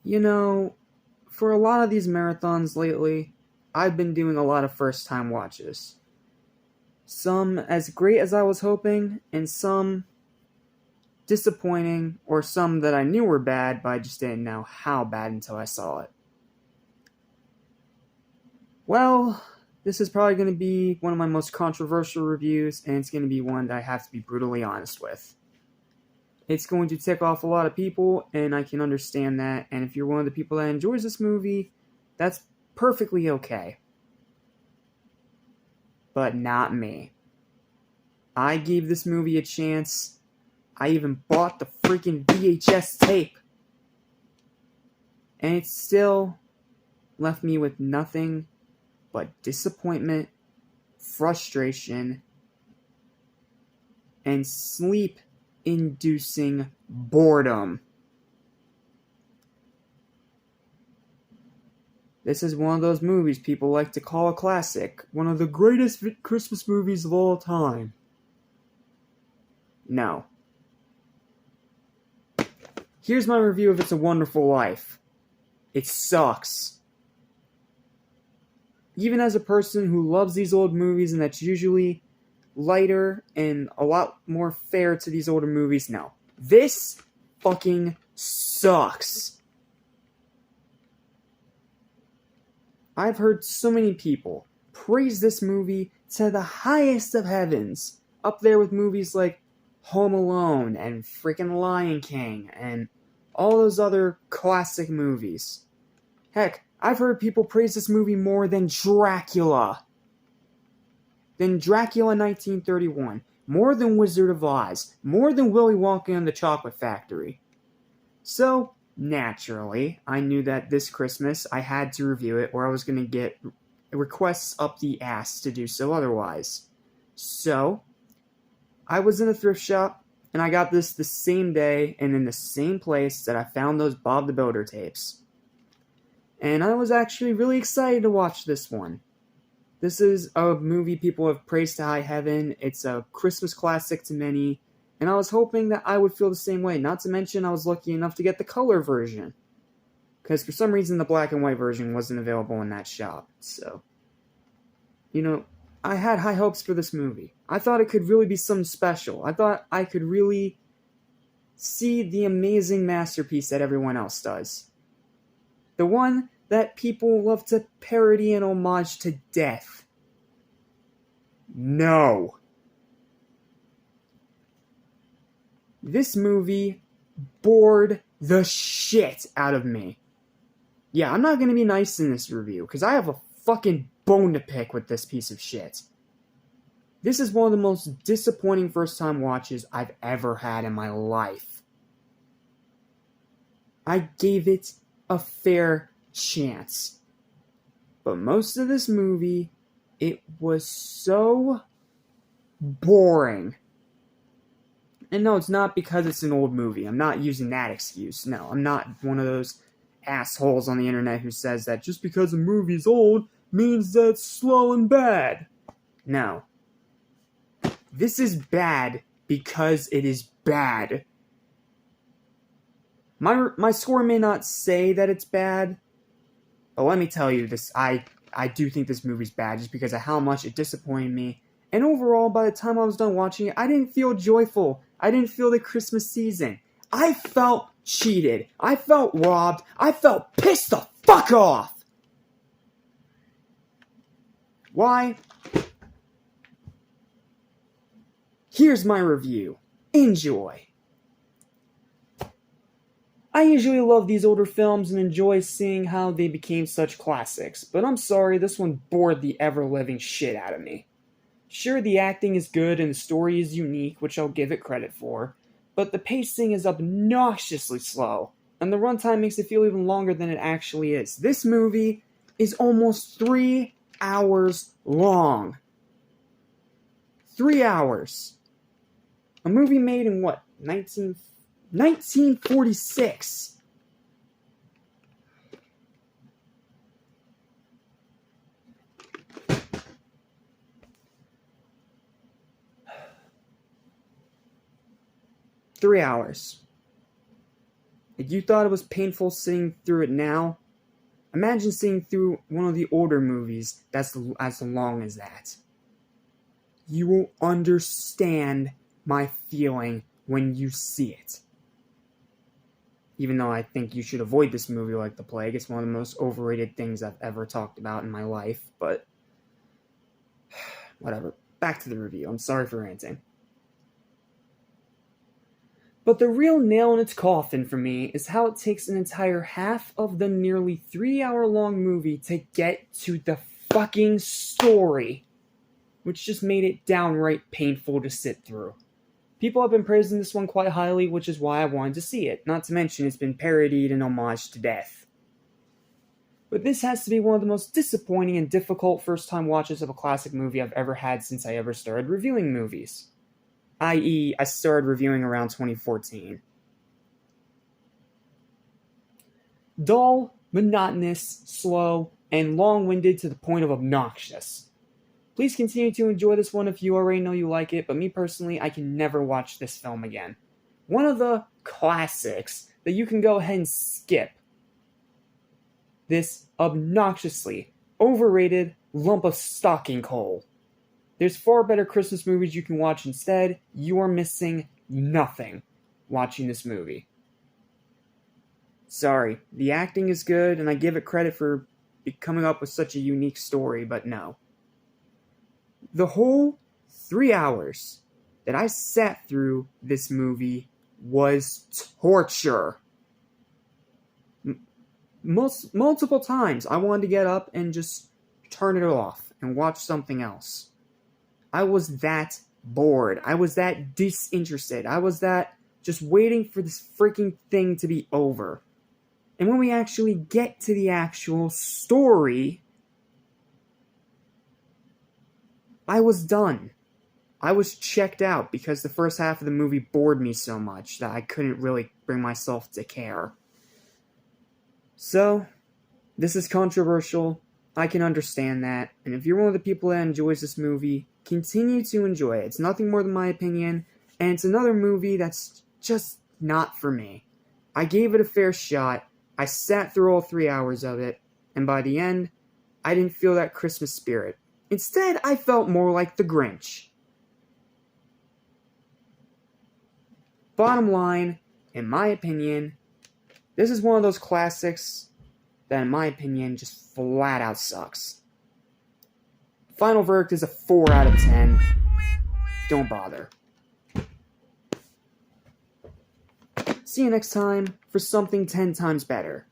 You know, for a lot of these marathons lately, I've been doing a lot of first time watches. Some as great as I was hoping, and some disappointing, or some that I knew were bad, but I just didn't know how bad until I saw it. Well, this is probably going to be one of my most controversial reviews, and it's going to be one that I have to be brutally honest with. It's going to tick off a lot of people, and I can understand that, and if you're one of the people that enjoys this movie, that's perfectly okay. But not me. I gave this movie a chance. I even bought the freaking VHS tape. And it still left me with nothing but disappointment, frustration, and sleep-inducing boredom. This is one of those movies people like to call a classic, one of the greatest Christmas movies of all time. No. Here's my review of It's a Wonderful Life. It sucks. Even as a person who loves these old movies and that's usually lighter and a lot more fair to these older movies, no. This fucking sucks. I've heard so many people praise this movie to the highest of heavens, up there with movies like Home Alone and freaking Lion King and all those other classic movies. Heck, I've heard people praise this movie more than Dracula. Than Dracula 1931. More than Wizard of Oz. More than Willy Wonka and the Chocolate Factory. So, naturally, I knew that this Christmas I had to review it or I was going to get requests up the ass to do so otherwise. So, I was in a thrift shop, and I got this the same day and in the same place that I found those Bob the Builder tapes. And I was actually really excited to watch this one. This is a movie people have praised to high heaven. It's a Christmas classic to many, and I was hoping that I would feel the same way. Not to mention I was lucky enough to get the color version, because for some reason the black and white version wasn't available in that shop. So, I had high hopes for this movie. I thought it could really be something special. I thought I could really see the amazing masterpiece that everyone else does. The one that people love to parody and homage to death. No. This movie bored the shit out of me. Yeah, I'm not going to be nice in this review, because I have a fucking bone to pick with this piece of shit. This is one of the most disappointing first-time watches I've ever had in my life. I gave it a fair chance. But most of this movie, it was so boring. And no, it's not because it's an old movie. I'm not using that excuse. No, I'm not one of those assholes on the internet who says that just because a movie's old means that it's slow and bad. No. This is bad because it is bad. My score may not say that it's bad, but let me tell you this, I do think this movie's bad just because of how much it disappointed me. And overall, by the time I was done watching it, I didn't feel joyful. I didn't feel the Christmas season. I felt cheated. I felt robbed. I felt pissed the fuck off. Why? Here's my review. Enjoy. I usually love these older films and enjoy seeing how they became such classics, but I'm sorry, this one bored the ever-living shit out of me. Sure, the acting is good and the story is unique, which I'll give it credit for, but the pacing is obnoxiously slow, and the runtime makes it feel even longer than it actually is. This movie is almost 3 hours long. 3 hours. A movie made in what, 1946. $3 hours. If you thought it was painful sitting through it now, imagine sitting through one of the older movies that's as long as that. You will understand my feeling when you see it. Even though I think you should avoid this movie like the plague. It's one of the most overrated things I've ever talked about in my life, but whatever. Back to the review. I'm sorry for ranting. But the real nail in its coffin for me is how it takes an entire half of the nearly 3-hour-long movie to get to the fucking story, which just made it downright painful to sit through. People have been praising this one quite highly, which is why I wanted to see it, not to mention it's been parodied and homaged to death. But this has to be one of the most disappointing and difficult first-time watches of a classic movie I've ever had since I ever started reviewing movies. I.e., I started reviewing around 2014. Dull, monotonous, slow, and long-winded to the point of obnoxious. Please continue to enjoy this one if you already know you like it, but me personally, I can never watch this film again. One of the classics that you can go ahead and skip. This obnoxiously overrated lump of stocking coal. There's far better Christmas movies you can watch instead. You are missing nothing watching this movie. Sorry, the acting is good, and I give it credit for coming up with such a unique story, but no. The whole 3 hours that I sat through this movie was torture. Multiple times I wanted to get up and just turn it off and watch something else. I was that bored. I was that disinterested. I was that just waiting for this freaking thing to be over. And when we actually get to the actual story, I was done. I was checked out because the first half of the movie bored me so much that I couldn't really bring myself to care. So, this is controversial. I can understand that. And if you're one of the people that enjoys this movie, continue to enjoy it. It's nothing more than my opinion, and it's another movie that's just not for me. I gave it a fair shot. I sat through all 3 hours of it, and by the end, I didn't feel that Christmas spirit. Instead, I felt more like the Grinch. Bottom line, in my opinion, this is one of those classics that, in my opinion, just flat out sucks. Final verdict is a 4 out of 10. Don't bother. See you next time for something 10 times better.